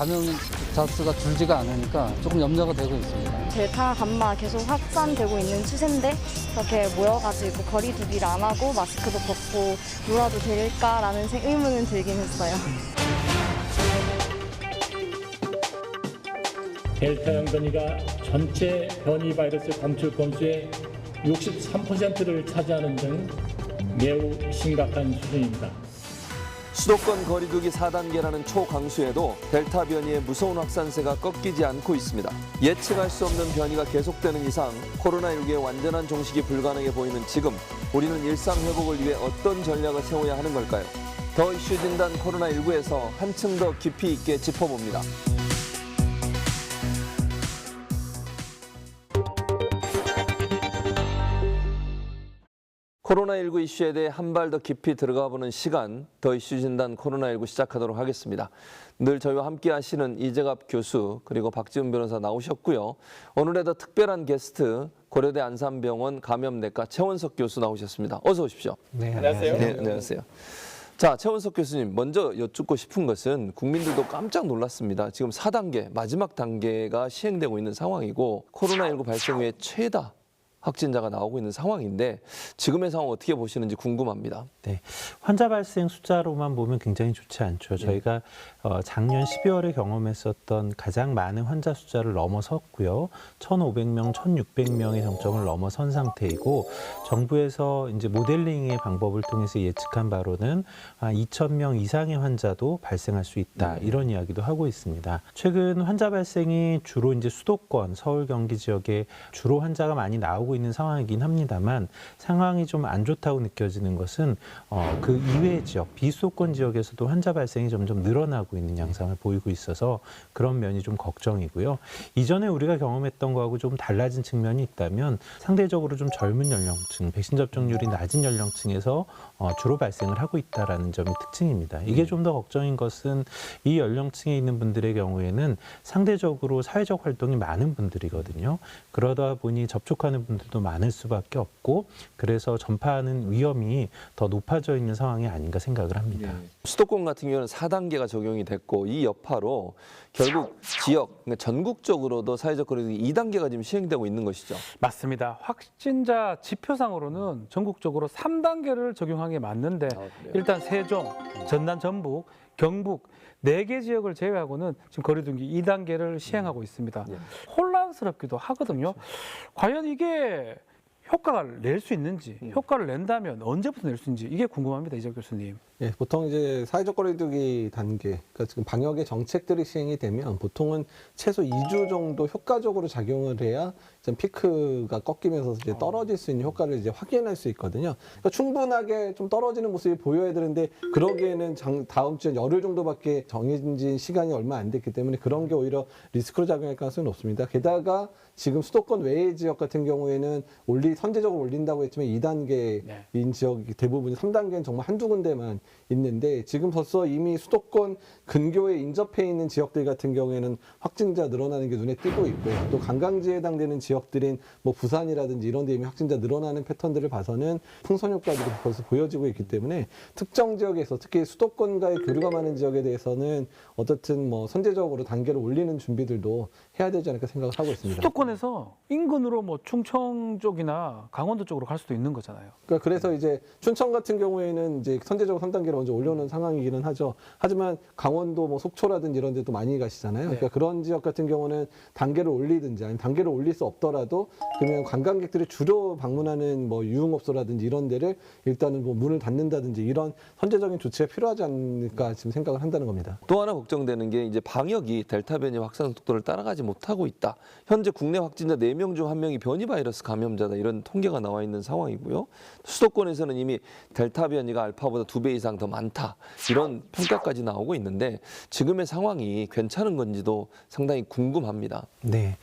감염자 수가 줄지가 않으니까 조금 염려가 되고 있습니다. 델타, 감마 계속 확산되고 있는 추세인데 이렇게 모여가지고 거리 두기를 안 하고 마스크도 벗고 놀아도 될까라는 의문은 들긴 했어요. 델타형 변이가 전체 변이 바이러스 검출 건수의 63%를 차지하는 등 매우 심각한 수준입니다. 수도권 거리두기 4단계라는 초강수에도 델타 변이의 무서운 확산세가 꺾이지 않고 있습니다. 예측할 수 없는 변이가 계속되는 이상 코로나19의 완전한 종식이 불가능해 보이는 지금 우리는 일상 회복을 위해 어떤 전략을 세워야 하는 걸까요? 더 이슈 진단 코로나19에서 한층 더 깊이 있게 짚어봅니다. 코로나19 이슈에 대해 한 발 더 깊이 들어가 보는 시간, 더 이슈 진단 코로나19 시작하도록 하겠습니다. 늘 저희와 함께 하시는 이재갑 교수 그리고 박지훈 변호사 나오셨고요. 오늘의 더 특별한 게스트 고려대 안산병원 감염내과 최원석 교수 나오셨습니다. 어서 오십시오. 네, 안녕하세요. 네, 안녕하세요. 자, 최원석 교수님, 먼저 여쭙고 싶은 것은 국민들도 깜짝 놀랐습니다. 지금 4단계, 마지막 단계가 시행되고 있는 상황이고 코로나19 발생 후에 최다 확진자가 나오고 있는 상황인데 지금의 상황 어떻게 보시는지 궁금합니다. 네, 환자 발생 숫자로만 보면 굉장히 좋지 않죠. 저희가 작년 12월에 경험했었던 가장 많은 환자 숫자를 넘어섰고요. 1,500명, 1,600명의 정점을 넘어선 상태이고 정부에서 이제 모델링의 방법을 통해서 예측한 바로는 2,000명 이상의 환자도 발생할 수 있다. 이런 이야기도 하고 있습니다. 최근 환자 발생이 주로 이제 수도권, 서울, 경기 지역에 주로 환자가 많이 나오고 있는 상황이긴 합니다만 상황이 좀 안 좋다고 느껴지는 것은 그 이외의 지역, 비수도권 지역에서도 환자 발생이 점점 늘어나고 있는 양상을 보이고 있어서 그런 면이 좀 걱정이고요. 이전에 우리가 경험했던 거하고 좀 달라진 측면이 있다면 상대적으로 좀 젊은 연령층, 백신 접종률이 낮은 연령층에서 주로 발생을 하고 있다는 점이 특징입니다. 이게 좀 더 걱정인 것은 이 연령층에 있는 분들의 경우에는 상대적으로 사회적 활동이 많은 분들이거든요. 그러다 보니 접촉하는 분들도 많을 수밖에 없고 그래서 전파하는 위험이 더 높아져 있는 상황이 아닌가 생각을 합니다. 수도권 같은 경우는 4단계가 적용이 됐고 이 여파로 결국 지역, 그러니까 전국적으로도 사회적 거리두기 2단계가 지금 시행되고 있는 것이죠. 맞습니다. 확진자 지표상으로는 전국적으로 3단계를 적용한 게 맞는데 일단 세종, 전남, 전북, 경북 4개 지역을 제외하고는 지금 거리두기 2단계를 시행하고 있습니다. 혼란스럽기도 하거든요. 과연 이게 효과를 낼 수 있는지, 효과를 낸다면 언제부터 낼 수 있는지 이게 궁금합니다, 이재갑 교수님. 예, 보통 이제 사회적 거리두기 단계, 그러니까 지금 방역의 정책들이 시행이 되면 보통은 최소 2주 정도 효과적으로 작용을 해야 좀 피크가 꺾이면서 이제 떨어질 수 있는 효과를 이제 확인할 수 있거든요. 그러니까 충분하게 좀 떨어지는 모습이 보여야 되는데 그러기에는 다음 주 열흘 정도밖에 정해진 시간이 얼마 안 됐기 때문에 그런 게 오히려 리스크로 작용할 가능성이 높습니다. 게다가 지금 수도권 외의 지역 같은 경우에는 선제적으로 올린다고 했지만 2단계인 지역이 대부분 3단계는 정말 한두 군데만 있는데 지금 벌써 이미 수도권 근교에 인접해 있는 지역들 같은 경우에는 확진자 늘어나는 게 눈에 띄고 있고 또 관광지에 해당되는 지역들인 뭐 부산이라든지 이런 데 이미 확진자 늘어나는 패턴들을 봐서는 풍선 효과들이 벌써 보여지고 있기 때문에 특정 지역에서 특히 수도권과의 교류가 많은 지역에 대해서는 어떻든 뭐 선제적으로 단계를 올리는 준비들도 해야 되지 않을까 생각을 하고 있습니다. 수도권에서 인근으로 뭐 충청 쪽이나 강원도 쪽으로 갈 수도 있는 거잖아요. 그러니까 그래서 이제 춘천 같은 경우에는 이제 선제적으로 3단계를 먼저 올려놓은 상황이기는 하죠. 하지만 강원도 뭐 속초라든지 이런 데도 많이 가시잖아요. 그러니까 그런 지역 같은 경우는 단계를 올리든지 아니면 단계를 올릴 수 없더라도 그러면 관광객들이 주로 방문하는 뭐 유흥업소라든지 이런 데를 일단은 뭐 문을 닫는다든지 이런 선제적인 조치가 필요하지 않을까 지금 생각을 한다는 겁니다. 또 하나 걱정되는 게 이제 방역이 델타 변이 확산 속도를 따라가지 못하고 있다. 현재 국내 확진자 4명 중 1명이 변이 바이러스 감염자다. 이런 통계가 나와 있는 상황이고요. 수도권에서는 이미 델타 변이가 알파보다 2배 이상 더 많다. 이런 평가까지 나오고 있는데 지금의 상황이 괜찮은 건지도 상당히 궁금합니다. 네,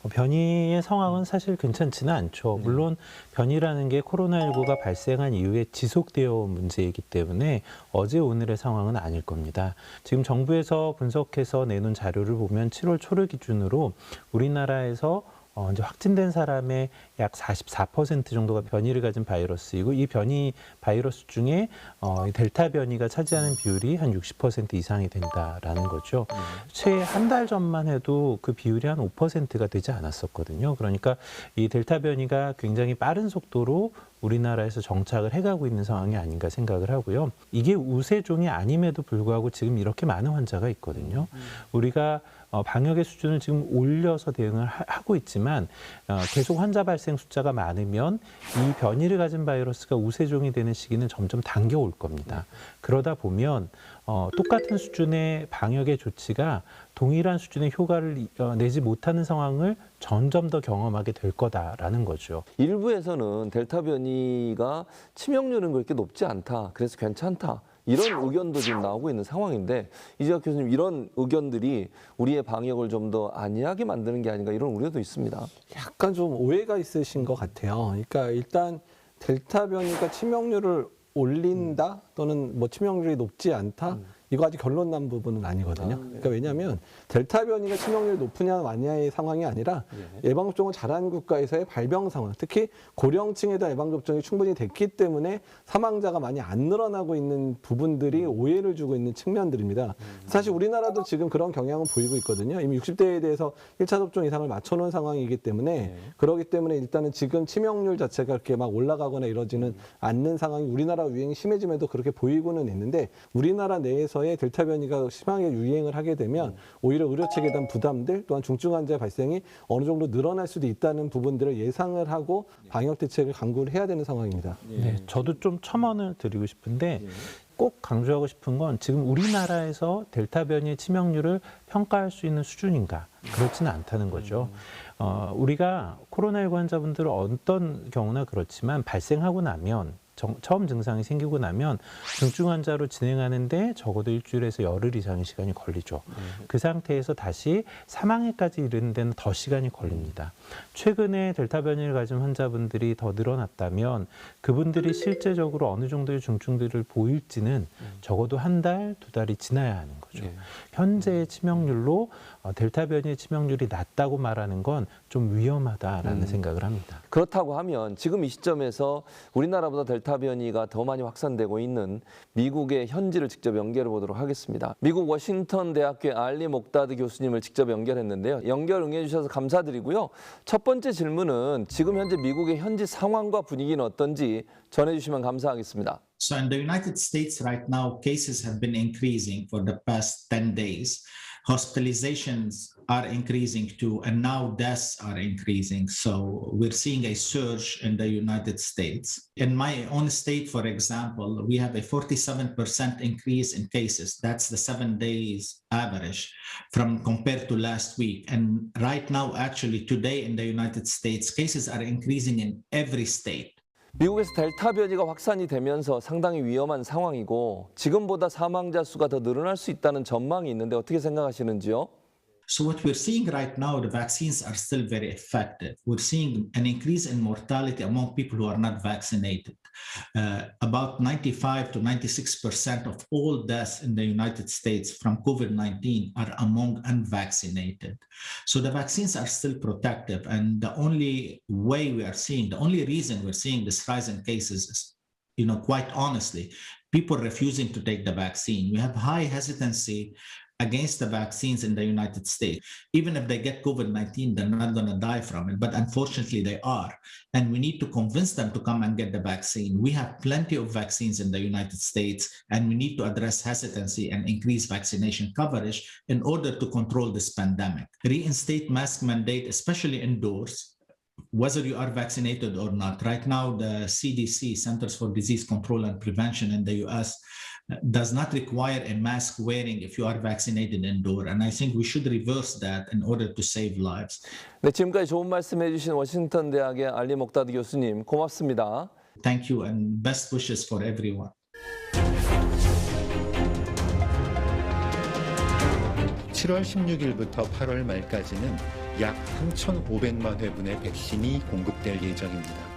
변이의 상황은 사실 괜찮지는 않죠. 물론 변이라는 게 코로나19가 발생한 이후에 지속되어 온 문제이기 때문에 어제 오늘의 상황은 아닐 겁니다. 지금 정부에서 분석해서 내놓은 자료를 보면 7월 초를 기준으로 우리나라에서 이제 확진된 사람의 약 44% 정도가 변이를 가진 바이러스이고 이 변이 바이러스 중에 이 델타 변이가 차지하는 비율이 한 60% 이상이 된다라는 거죠. 최 한 달 전만 해도 그 비율이 한 5%가 되지 않았었거든요. 그러니까 이 델타 변이가 굉장히 빠른 속도로 우리나라에서 정착을 해가고 있는 상황이 아닌가 생각을 하고요. 이게 우세종이 아님에도 불구하고 지금 이렇게 많은 환자가 있거든요. 우리가 방역의 수준을 지금 올려서 대응을 하고 있지만 계속 환자 발생 숫자가 많으면 이 변이를 가진 바이러스가 우세종이 되는 시기는 점점 당겨올 겁니다. 그러다 보면 똑같은 수준의 방역의 조치가 동일한 수준의 효과를 내지 못하는 상황을 점점 더 경험하게 될 거다라는 거죠. 일부에서는 델타 변이가 치명률은 그렇게 높지 않다. 그래서 괜찮다. 이런 의견도 지금 나오고 있는 상황인데 이재학 교수님 이런 의견들이 우리의 방역을 좀 더 안이하게 만드는 게 아닌가 이런 우려도 있습니다. 약간 좀 오해가 있으신 것 같아요. 그러니까 일단 델타 변이가 치명률을 올린다 또는 뭐 치명률이 높지 않다 이거 아직 결론 난 부분은 아니거든요. 그러니까 왜냐하면 델타 변이가 치명률이 높으냐 마냐의 상황이 아니라 예방접종을 잘한 국가에서의 발병 상황, 특히 고령층에 대한 예방접종이 충분히 됐기 때문에 사망자가 많이 안 늘어나고 있는 부분들이 오해를 주고 있는 측면들입니다. 사실 우리나라도 지금 그런 경향은 보이고 있거든요. 이미 60대에 대해서 1차 접종 이상을 맞춰놓은 상황이기 때문에 그렇기 때문에 일단은 지금 치명률 자체가 그렇게 막 올라가거나 이러지는 않는 상황이 우리나라 유행이 심해짐에도 그렇게 보이고는 있는데 우리나라 내에서의 델타 변이가 심하게 유행을 하게 되면 오히려 의료 체계에 대한 부담들 또한 중증 환자 발생이 어느 정도 늘어날 수도 있다는 부분들을 예상을 하고 방역 대책을 강구를 해야 되는 상황입니다. 네, 저도 좀 첨언을 드리고 싶은데 꼭 강조하고 싶은 건 지금 우리나라에서 델타 변이의 치명률을 평가할 수 있는 수준인가? 그렇지는 않다는 거죠. 우리가 코로나19 환자분들은 어떤 경우나 그렇지만 발생하고 나면 처음 증상이 생기고 나면 중증 환자로 진행하는데 적어도 일주일에서 열흘 이상의 시간이 걸리죠. 그 상태에서 다시 사망에까지 이르는 데는 더 시간이 걸립니다. 최근에 델타 변이를 가진 환자분들이 더 늘어났다면 그분들이 실제적으로 어느 정도의 중증들을 보일지는 적어도 한 달, 두 달이 지나야 하는 거죠. 현재의 치명률로 델타 변이의 치명률이 낮다고 말하는 건 좀 위험하다라는 생각을 합니다. 그렇다고 하면 지금 이 시점에서 우리나라보다 델타 변이가 더 많이 확산되고 있는 미국의 현지를 직접 연결해 보도록 하겠습니다. 미국 워싱턴 대학교의 알리 목다드 교수님을 직접 연결했는데요. 연결 응해 주셔서 감사드리고요. 첫 번째 질문은 지금 현재 미국의 현지 상황과 분위기는 어떤지 전해 주시면 감사하겠습니다. So in the United States right now, cases have been increasing for the past 10 days. Hospitalizations are increasing too, and now deaths are increasing. So we're seeing a surge in the United States. In my own state, for example, we have a 47% increase in cases. That's the 7 days average from compared to last week. And right now, actually today in the United States, cases are increasing in every state. 미국에서 델타 변이가 확산이 되면서 상당히 위험한 상황이고 지금보다 사망자 수가 더 늘어날 수 있다는 전망이 있는데 어떻게 생각하시는지요? So what we're seeing right now, the vaccines are still very effective. We're seeing an increase in mortality among people who are not vaccinated. About 95 to 96% of all deaths in the United States from COVID-19 are among unvaccinated. So the vaccines are still protective. And the only way we are seeing, the only reason we're seeing this rise in cases is, quite honestly, people refusing to take the vaccine. We have high hesitancy against the vaccines in the United States. Even if they get COVID-19, they're not going to die from it. But unfortunately, they are. And we need to convince them to come and get the vaccine. We have plenty of vaccines in the United States, and we need to address hesitancy and increase vaccination coverage in order to control this pandemic. Reinstate mask mandate, especially indoors, whether you are vaccinated or not. Right now, the CDC, Centers for Disease Control and Prevention in the US, does not require a mask wearing if you are vaccinated indoor. And I think we should reverse that in order to save lives. 네, 지금까지 좋은 말씀해 주신 워싱턴 대학의 알리 목다드 교수님 고맙습니다. Thank you and best wishes for everyone. (7월 16일부터 8월 말까지는 약 3,500만 회분의 백신이 공급될 예정입니다.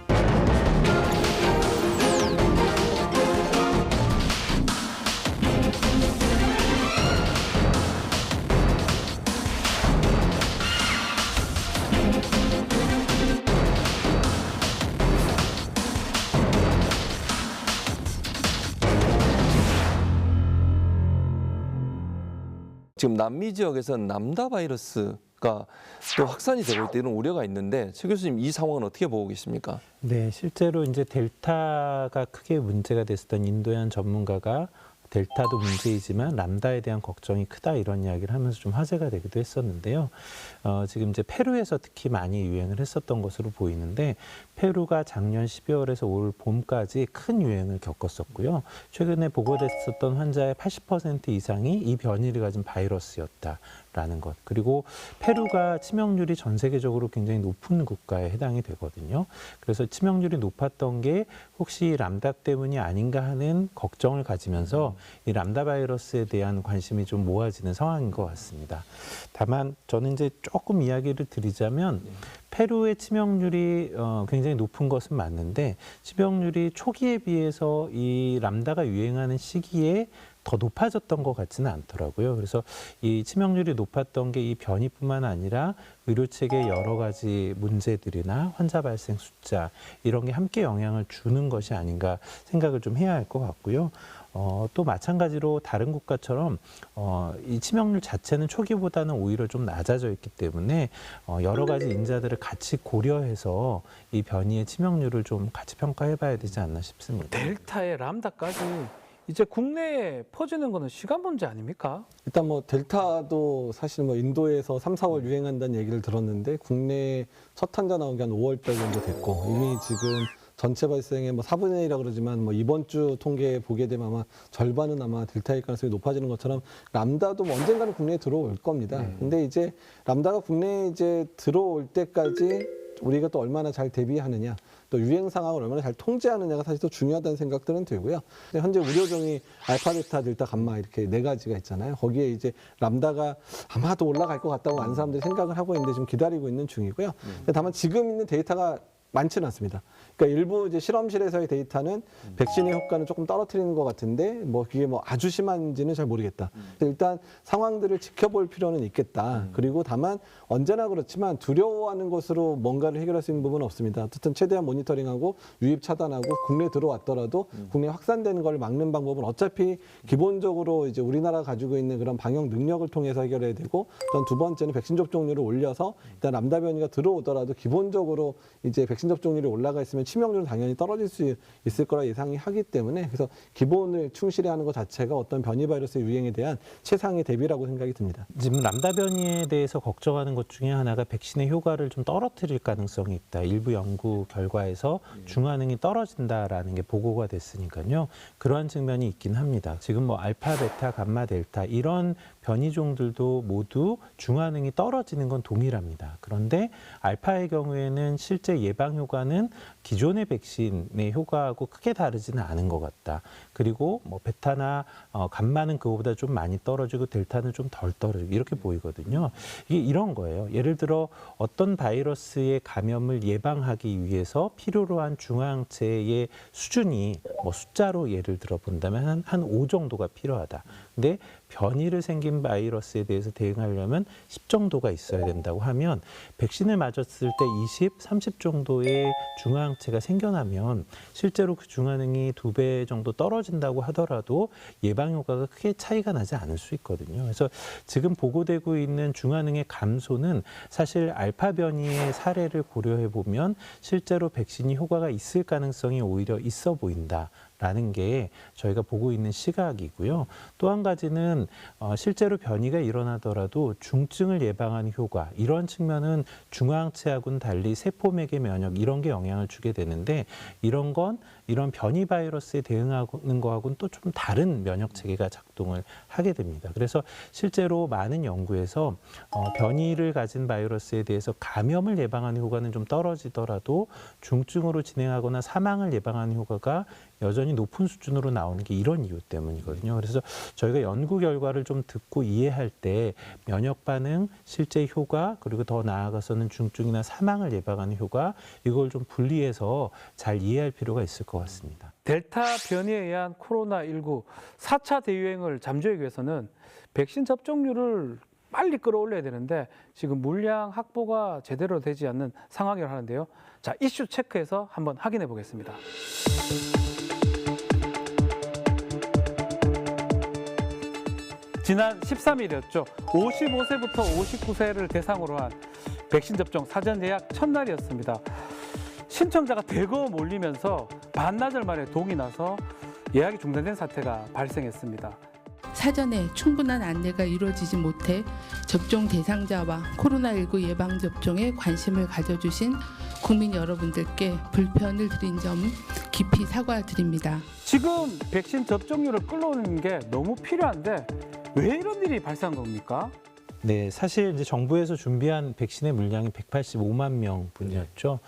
지금 남미 지역에서는 람다 바이러스가 또 확산이 되고 있다 이런 우려가 있는데 최 교수님 이 상황은 어떻게 보고 계십니까? 네, 실제로 이제 델타가 크게 문제가 됐었던 인도연 전문가가 델타도 문제이지만 람다에 대한 걱정이 크다 이런 이야기를 하면서 좀 화제가 되기도 했었는데요. 지금 이제 페루에서 특히 많이 유행을 했었던 것으로 보이는데 페루가 작년 12월에서 올 봄까지 큰 유행을 겪었었고요. 최근에 보고됐었던 환자의 80% 이상이 이 변이를 가진 바이러스였다라는 것. 그리고 페루가 치명률이 전 세계적으로 굉장히 높은 국가에 해당이 되거든요. 그래서 치명률이 높았던 게 혹시 람다 때문이 아닌가 하는 걱정을 가지면서 이 람다 바이러스에 대한 관심이 좀 모아지는 상황인 것 같습니다. 다만 저는 이제 조금 이야기를 드리자면 페루의 치명률이 굉장히 높은 것은 맞는데 치명률이 초기에 비해서 이 람다가 유행하는 시기에 더 높아졌던 것 같지는 않더라고요. 그래서 이 치명률이 높았던 게 이 변이뿐만 아니라 의료체계 여러 가지 문제들이나 환자 발생 숫자 이런 게 함께 영향을 주는 것이 아닌가 생각을 좀 해야 할 것 같고요. 또 마찬가지로 다른 국가처럼 이 치명률 자체는 초기보다는 오히려 좀 낮아져 있기 때문에 여러 가지 인자들을 같이 고려해서 이 변이의 치명률을 좀 같이 평가해봐야 되지 않나 싶습니다. 델타의 람다까지 이제 국내에 퍼지는 거는 시간 문제 아닙니까? 일단 뭐 델타도 사실 뭐 인도에서 3, 4월 유행한다는 얘기를 들었는데 국내에 첫 환자 나온 게 한 5월달 정도 됐고 이미 지금 전체 발생의 뭐 4분의 1이라고 그러지만 뭐 이번 주 통계 보게 되면 아마 절반은 아마 델타일 가능성이 높아지는 것처럼 람다도 뭐 언젠가는 국내에 들어올 겁니다. 근데 이제 람다가 국내에 이제 들어올 때까지 우리가 또 얼마나 잘 대비하느냐, 또 유행 상황을 얼마나 잘 통제하느냐가 사실 또 중요하다는 생각들은 들고요. 현재 우려종이 알파, 베타, 델타, 감마 이렇게 4가지가 있잖아요. 거기에 이제 람다가 아마도 올라갈 것 같다고 많은 사람들이 생각을 하고 있는데 지금 기다리고 있는 중이고요. 다만 지금 있는 데이터가 많지는 않습니다. 그러니까 일부 이제 실험실에서의 데이터는 백신의 효과는 조금 떨어뜨리는 것 같은데 뭐 그게 뭐 아주 심한지는 잘 모르겠다. 일단 상황들을 지켜볼 필요는 있겠다. 그리고 다만 언제나 그렇지만 두려워하는 것으로 뭔가를 해결할 수 있는 부분은 없습니다. 어쨌든 최대한 모니터링하고 유입 차단하고 국내 들어왔더라도 국내 확산되는 걸 막는 방법은 어차피 기본적으로 이제 우리나라가 가지고 있는 그런 방역 능력을 통해서 해결해야 되고 전 두 번째는 백신 접종률을 올려서 일단 람다 변이가 들어오더라도 기본적으로 이제 백신 접종률이 올라가 있으면 치명률은 당연히 떨어질 수 있을 거라 예상이 하기 때문에 그래서 기본을 충실히 하는 것 자체가 어떤 변이 바이러스의 유행에 대한 최상의 대비라고 생각이 듭니다. 지금 람다 변이에 대해서 걱정하는 것 중에 하나가 백신의 효과를 좀 떨어뜨릴 가능성이 있다. 일부 연구 결과에서 중환응이 떨어진다라는 게 보고가 됐으니까요. 그러한 측면이 있긴 합니다. 지금 뭐 알파, 베타, 감마, 델타 이런 변이종들도 모두 중환응이 떨어지는 건 동일합니다. 그런데 알파의 경우에는 실제 예방 효과는 기존의 백신의 효과하고 크게 다르지는 않은 것 같다. 그리고 뭐 베타나 감마는 그거보다 좀 많이 떨어지고 델타는 좀 덜 떨어지고 이렇게 보이거든요. 이게 이런 거예요. 예를 들어 어떤 바이러스의 감염을 예방하기 위해서 필요로 한 중화항체의 수준이 뭐 숫자로 예를 들어 본다면 한 5 정도가 필요하다. 근데 변이를 생긴 바이러스에 대해서 대응하려면 10 정도가 있어야 된다고 하면 백신을 맞았을 때 20, 30 정도의 중화항체가 생겨나면 실제로 그 중환응이 2배 정도 떨어진다고 하더라도 예방 효과가 크게 차이가 나지 않을 수 있거든요. 그래서 지금 보고되고 있는 중환응의 감소는 사실 알파 변이의 사례를 고려해 보면 실제로 백신이 효과가 있을 가능성이 오히려 있어 보인다. 라는 게 저희가 보고 있는 시각이고요. 또 한 가지는 실제로 변이가 일어나더라도 중증을 예방하는 효과 이런 측면은 중화항체하고는 달리 세포맥의 면역 이런 게 영향을 주게 되는데 이런 건 이런 변이 바이러스에 대응하는 거하고는 또 좀 다른 면역 체계가 작동을 하게 됩니다. 그래서 실제로 많은 연구에서 변이를 가진 바이러스에 대해서 감염을 예방하는 효과는 좀 떨어지더라도 중증으로 진행하거나 사망을 예방하는 효과가 여전히 높은 수준으로 나오는 게 이런 이유 때문이거든요. 그래서 저희가 연구 결과를 좀 듣고 이해할 때 면역 반응, 실제 효과, 그리고 더 나아가서는 중증이나 사망을 예방하는 효과 이걸 좀 분리해서 잘 이해할 필요가 있을 것 같습니다. 델타 변이에 의한 코로나19 4차 대유행을 잠재우기 위해서는 백신 접종률을 빨리 끌어올려야 되는데 지금 물량 확보가 제대로 되지 않는 상황이라 하는데요. 자, 이슈 체크해서 한번 확인해 보겠습니다. 지난 13일이었죠. 55세부터 59세를 대상으로 한 백신 접종 사전 예약 첫날이었습니다. 신청자가 대거 몰리면서 반나절 만에 동이 나서 예약이 중단된 사태가 발생했습니다. 사전에 충분한 안내가 이루어지지 못해 접종 대상자와 코로나19 예방접종에 관심을 가져주신 국민 여러분들께 불편을 드린 점 깊이 사과드립니다. 지금 백신 접종률을 끌어오는 게 너무 필요한데 왜 이런 일이 발생한 겁니까? 네, 사실 이제 정부에서 준비한 백신의 물량이 185만 명분이었죠.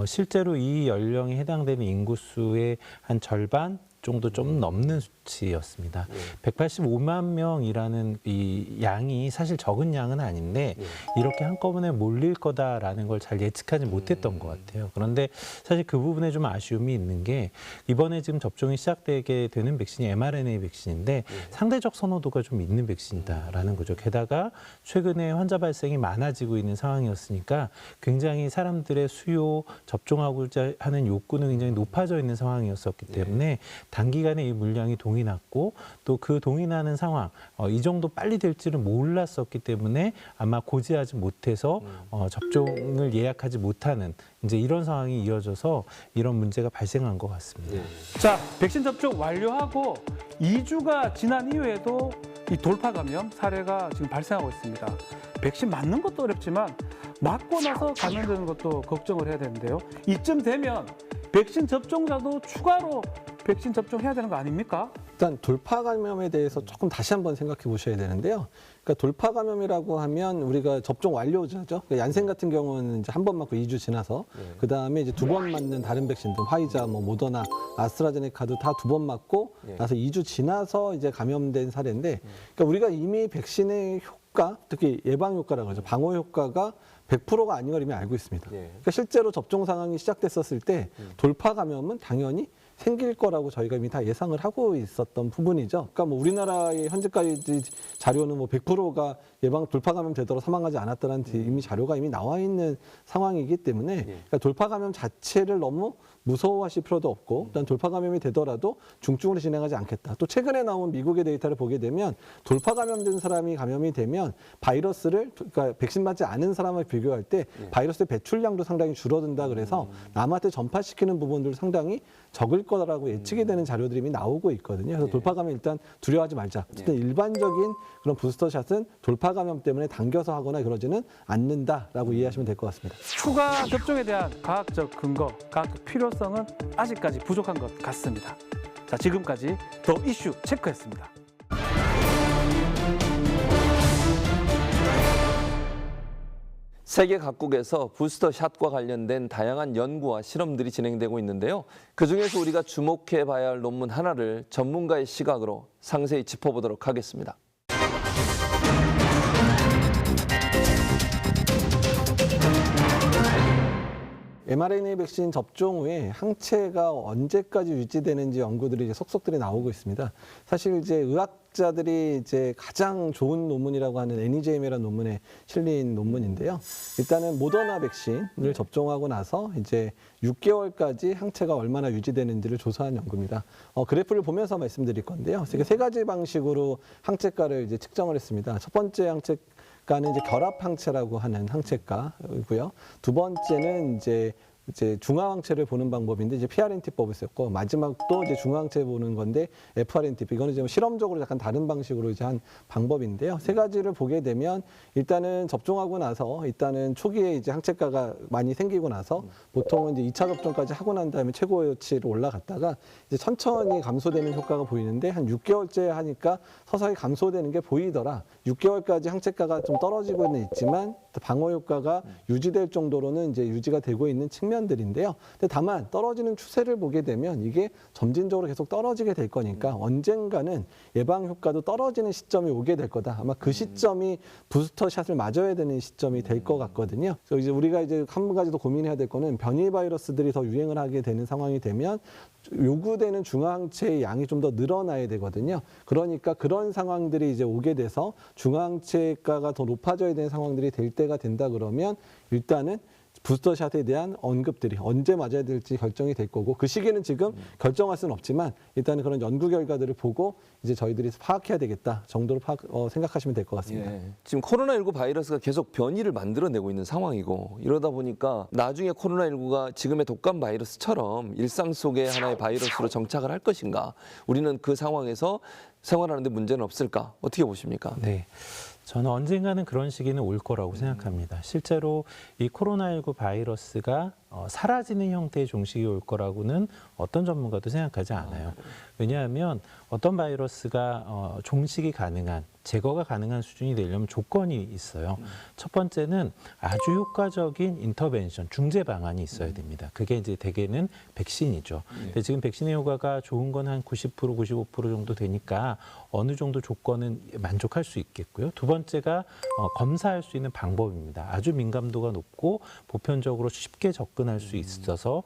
실제로 이 연령에 해당되는 인구수의 한 절반 정도 좀 넘는 수치였습니다. 185만 명이라는 이 양이 사실 적은 양은 아닌데 이렇게 한꺼번에 몰릴 거다라는 걸 잘 예측하지 못했던 것 같아요. 그런데 사실 그 부분에 좀 아쉬움이 있는 게 이번에 지금 접종이 시작되게 되는 백신이 mRNA 백신인데 상대적 선호도가 좀 있는 백신이다라는 거죠. 게다가 최근에 환자 발생이 많아지고 있는 상황이었으니까 굉장히 사람들의 수요, 접종하고자 하는 욕구는 굉장히 높아져 있는 상황이었었기 때문에 단기간에 이 물량이 동이 났고 또 그 동이 나는 상황, 이 정도 빨리 될지는 몰랐었기 때문에 아마 고지하지 못해서 접종을 예약하지 못하는 이제 이런 상황이 이어져서 이런 문제가 발생한 것 같습니다. 자, 백신 접종 완료하고 2주가 지난 이후에도 이 돌파 감염 사례가 지금 발생하고 있습니다. 백신 맞는 것도 어렵지만 맞고 나서 감염되는 것도 걱정을 해야 되는데요. 이쯤 되면 백신 접종자도 추가로 백신 접종해야 되는 거 아닙니까? 일단 돌파 감염에 대해서 조금 다시 한번 생각해 보셔야 되는데요. 그러니까 돌파 감염이라고 하면 우리가 접종 완료자죠. 그러니까 얀센 같은 경우는 이제 한 번 맞고 2주 지나서 그 다음에 이제 2번 맞는 다른 백신들 화이자, 뭐 모더나, 아스트라제네카도 다 2번 맞고 나서 2주 지나서 이제 감염된 사례인데, 그러니까 우리가 이미 백신의 효과, 특히 예방 효과라고 하죠. 방어 효과가 100%가 아닌 걸 이미 알고 있습니다. 그러니까 실제로 접종 상황이 시작됐었을 때 돌파 감염은 당연히 생길 거라고 저희가 이미 다 예상을 하고 있었던 부분이죠. 그러니까 뭐 우리나라의 현재까지 자료는 뭐 100%가 예방 돌파 감염 되도록 사망하지 않았다는 이미 자료가 이미 나와 있는 상황이기 때문에 그러니까 돌파 감염 자체를 너무 무서워하실 필요도 없고, 일단 돌파 감염이 되더라도 중증으로 진행하지 않겠다. 또 최근에 나온 미국의 데이터를 보게 되면 돌파 감염된 사람이 감염이 되면 바이러스를, 그러니까 백신 맞지 않은 사람을 비교할 때 바이러스의 배출량도 상당히 줄어든다 그래서 남한테 전파시키는 부분들 상당히 적을 거라고 예측이 되는 자료들이 이미 나오고 있거든요. 그래서 돌파 감염 일단 두려워하지 말자. 어쨌든 일반적인 그런 부스터샷은 돌파 감염 때문에 당겨서 하거나 그러지는 않는다라고 이해하시면 될 것 같습니다. 추가 접종에 대한 과학적 근거, 과학적 필요성은 아직까지 부족한 것 같습니다. 자, 지금까지 더 이슈 체크했습니다. 세계 각국에서 부스터샷과 관련된 다양한 연구와 실험들이 진행되고 있는데요. 그중에서 우리가 주목해 봐야 할 논문 하나를 전문가의 시각으로 상세히 짚어보도록 하겠습니다. mRNA 백신 접종 후에 항체가 언제까지 유지되는지 연구들이 이제 속속들이 나오고 있습니다. 사실 이제 의학자들이 이제 가장 좋은 논문이라고 하는 NEJM이라는 논문에 실린 논문인데요. 일단은 모더나 백신을 접종하고 나서 이제 6개월까지 항체가 얼마나 유지되는지를 조사한 연구입니다. 그래프를 보면서 말씀드릴 건데요. 세 가지 방식으로 항체가를 이제 측정을 했습니다. 첫 번째 항체가는 이제 결합 항체라고 하는 항체가고요. 두 번째는 이제 중화항체를 보는 방법인데 이제 PRNT법을 썼고, 마지막도 이제 중화항체 보는 건데 FRNT법. 이거는 이제 실험적으로 약간 다른 방식으로 이제 한 방법인데요. 세 가지를 보게 되면 일단은 접종하고 나서 일단은 초기에 이제 항체가가 많이 생기고 나서 보통은 이제 2차 접종까지 하고 난 다음에 최고치로 올라갔다가 이제 천천히 감소되는 효과가 보이는데 한 6개월째 하니까 서서히 감소되는 게 보이더라. 6개월까지 항체가가 좀 떨어지고는 있지만 방어 효과가 유지될 정도로는 이제 유지가 되고 있는 측면들인데요. 근데 다만 떨어지는 추세를 보게 되면 이게 점진적으로 계속 떨어지게 될 거니까 언젠가는 예방 효과도 떨어지는 시점이 오게 될 거다. 아마 그 시점이 부스터샷을 맞아야 되는 시점이 될 것 같거든요. 그래서 이제 우리가 이제 한 가지 더 고민해야 될 거는 변이 바이러스들이 더 유행을 하게 되는 상황이 되면 요구되는 중화항체의 양이 좀 더 늘어나야 되거든요. 그러니까 그런 상황들이 이제 오게 돼서 중화항체가가 더 높아져야 되는 상황들이 될 때가 된다 그러면 일단은 부스터샷에 대한 언급들이 언제 맞아야 될지 결정이 될 거고 그 시기는 지금 결정할 수는 없지만 일단은 그런 연구 결과들을 보고 이제 저희들이 파악해야 되겠다 정도로 생각하시면 될 것 같습니다. 예. 지금 코로나19 바이러스가 계속 변이를 만들어내고 있는 상황이고 이러다 보니까 나중에 코로나19가 지금의 독감 바이러스처럼 일상 속의 하나의 바이러스로 정착을 할 것인가 우리는 그 상황에서 생활하는 데 문제는 없을까 어떻게 보십니까? 네. 저는 언젠가는 그런 시기는 올 거라고 생각합니다. 실제로 이 코로나19 바이러스가 사라지는 형태의 종식이 올 거라고는 어떤 전문가도 생각하지 않아요. 왜냐하면 어떤 바이러스가 종식이 가능한, 제거가 가능한 수준이 되려면 조건이 있어요. 첫 번째는 아주 효과적인 인터벤션, 중재 방안이 있어야 됩니다. 그게 이제 대개는 백신이죠. 근데 지금 백신의 효과가 좋은 건 한 90%, 95% 정도 되니까 어느 정도 조건은 만족할 수 있겠고요. 두 번째가 검사할 수 있는 방법입니다. 아주 민감도가 높고 보편적으로 쉽게 접근할 수 있어서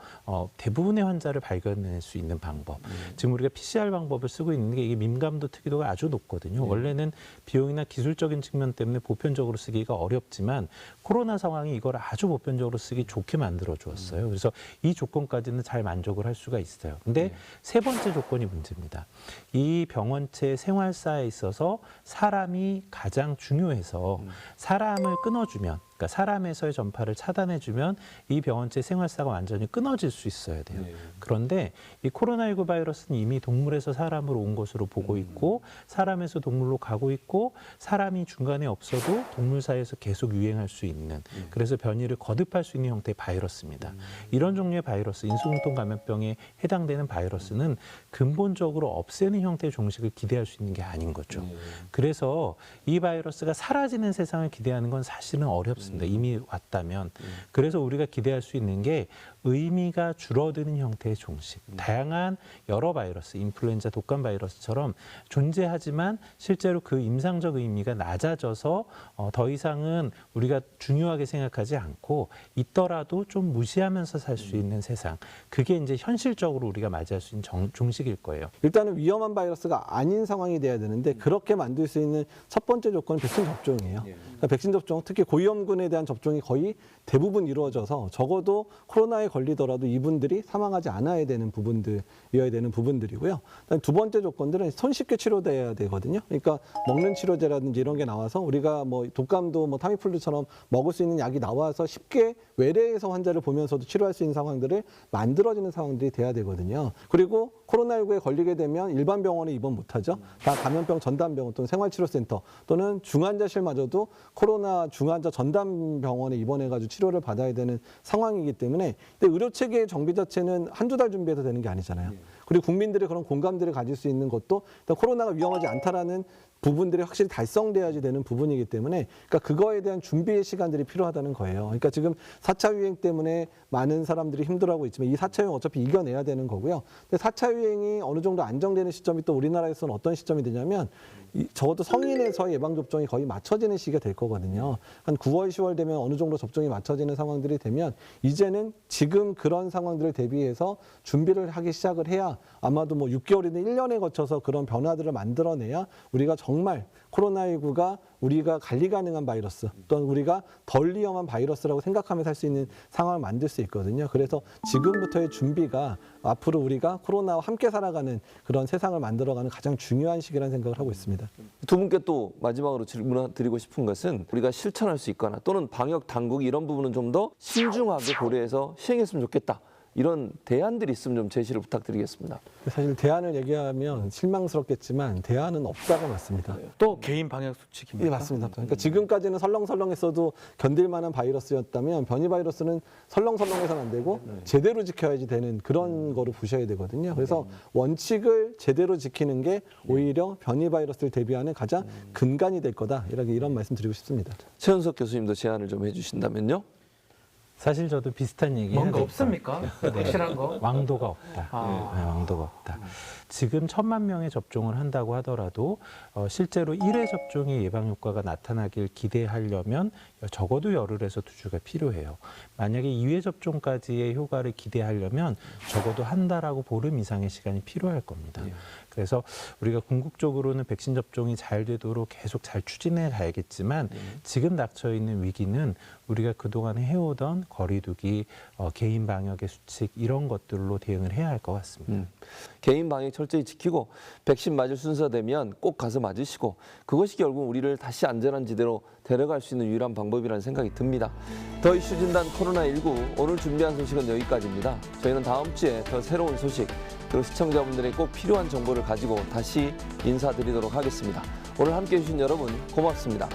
대부분의 환자를 발견할 수 있는 방법. 지금 우리가 PCR 방법을 쓰고 있는 게 이게 민감도 특이도가 아주 높거든요. 원래는 비용이나 기술적인 측면 때문에 보편적으로 쓰기가 어렵지만 코로나 상황이 이걸 아주 보편적으로 쓰기 좋게 만들어 주었어요. 그래서 이 조건까지는 잘 만족을 할 수가 있어요. 근데 세 번째 조건이 문제입니다. 이 병원체 생활사에 있어서 사람이 가장 중요해서 사람을 끊어주면 그러니까 사람에서의 전파를 차단해주면 이 병원체 생활사가 완전히 끊어질 수 있어야 돼요. 그런데 이 코로나19 바이러스는 이미 동물에서 사람으로 온 것으로 보고 있고 사람에서 동물로 가고 있고 사람이 중간에 없어도 동물 사이에서 계속 유행할 수 있는 그래서 변이를 거듭할 수 있는 형태의 바이러스입니다. 이런 종류의 바이러스, 인수공통 감염병에 해당되는 바이러스는 근본적으로 없애는 형태의 종식을 기대할 수 있는 게 아닌 거죠. 그래서 이 바이러스가 사라지는 세상을 기대하는 건 사실은 어렵습니다. 이미 왔다면. 그래서 우리가 기대할 수 있는 게 의미가 줄어드는 형태의 종식. 다양한 여러 바이러스, 인플루엔자, 독감 바이러스처럼 존재하지만 실제로 그 임상적 의미가 낮아져서 더 이상은 우리가 중요하게 생각하지 않고 있더라도 좀 무시하면서 살 수 있는 세상. 그게 이제 현실적으로 우리가 맞이할 수 있는 종식일 거예요. 일단은 위험한 바이러스가 아닌 상황이 돼야 되는데 그렇게 만들 수 있는 첫 번째 조건은 백신 접종이에요. 그러니까 백신 접종, 특히 고위험군에 대한 접종이 거의 대부분 이루어져서 적어도 코로나에 걸리더라도 이분들이 사망하지 않아야 되는 부분들이어야 되는 부분들이고요. 두 번째 조건들은 손쉽게 치료돼야 되거든요. 그러니까 먹는 치료제라든지 이런 게 나와서 우리가 뭐 독감도 뭐 타미플루처럼 먹을 수 있는 약이 나와서 쉽게 외래에서 환자를 보면서도 치료할 수 있는 상황들을 만들어지는 상황들이 돼야 되거든요. 그리고 코로나19에 걸리게 되면 일반 병원에 입원 못하죠. 다 감염병 전담병원 또는 생활치료센터 또는 중환자실마저도 코로나 중환자 전담병원에 입원해가지고 치료를 받아야 되는 상황이기 때문에 근데 의료체계의 정비 자체는 한두 달 준비해서 되는 게 아니잖아요. 그리고 국민들의 그런 공감대를 가질 수 있는 것도 일단 코로나가 위험하지 않다라는 부분들이 확실히 달성돼야지 되는 부분이기 때문에 그러니까 그거에 대한 준비의 시간들이 필요하다는 거예요. 그러니까 지금 4차 유행 때문에 많은 사람들이 힘들어하고 있지만 이 4차 유행 어차피 이겨내야 되는 거고요. 근데 4차 유행이 어느 정도 안정되는 시점이 또 우리나라에서는 어떤 시점이 되냐면 적어도 성인에서 예방접종이 거의 맞춰지는 시기가 될 거거든요. 한 9월, 10월 되면 어느 정도 접종이 맞춰지는 상황들이 되면 이제는 지금 그런 상황들을 대비해서 준비를 하기 시작을 해야 아마도 뭐 6개월이든 1년에 거쳐서 그런 변화들을 만들어내야 우리가 정말 코로나19가 우리가 관리 가능한 바이러스 또는 우리가 덜 위험한 바이러스라고 생각하면서 할 수 있는 상황을 만들 수 있거든요. 그래서 지금부터의 준비가 앞으로 우리가 코로나와 함께 살아가는 그런 세상을 만들어가는 가장 중요한 시기라는 생각을 하고 있습니다. 두 분께 또 마지막으로 질문 드리고 싶은 것은 우리가 실천할 수 있거나 또는 방역 당국이 이런 부분은 좀 더 신중하게 고려해서 시행했으면 좋겠다. 이런 대안들이 있으면 좀 제시를 부탁드리겠습니다. 사실 대안을 얘기하면 실망스럽겠지만 대안은 없다가 맞습니다. 또 개인 방역 수칙입니다. 네, 맞습니다. 그러니까 지금까지는 설렁설렁했어도 견딜 만한 바이러스였다면 변이 바이러스는 설렁설렁해서는 안 되고 제대로 지켜야지 되는 그런 거로 보셔야 되거든요. 그래서 원칙을 제대로 지키는 게 오히려 변이 바이러스를 대비하는 가장 근간이 될 거다. 이런 말씀 드리고 싶습니다. 최현석 교수님도 제안을 좀 해주신다면요? 사실 저도 비슷한 얘기 뭔가 없습니까? 확실한 거? 왕도가 없다. 네, 왕도가 없다. 지금 1,000만 명의 접종을 한다고 하더라도 실제로 1회 접종의 예방 효과가 나타나길 기대하려면 적어도 열흘에서 2주가 필요해요. 만약에 2회 접종까지의 효과를 기대하려면 적어도 한 달하고 보름 이상의 시간이 필요할 겁니다. 그래서 우리가 궁극적으로는 백신 접종이 잘 되도록 계속 잘 추진해 가야겠지만 지금 닥쳐 있는 위기는 우리가 그동안 해오던 거리두기, 개인 방역의 수칙 이런 것들로 대응을 해야 할 것 같습니다. 개인 방역 철저히 지키고 백신 맞을 순서 되면 꼭 가서 맞으시고 그것이 결국 우리를 다시 안전한 지대로 데려갈 수 있는 유일한 방법이라는 생각이 듭니다. 더 이슈 진단 코로나19 오늘 준비한 소식은 여기까지입니다. 저희는 다음 주에 더 새로운 소식 그리고 시청자분들의 꼭 필요한 정보를 가지고 다시 인사드리도록 하겠습니다. 오늘 함께해 주신 여러분 고맙습니다.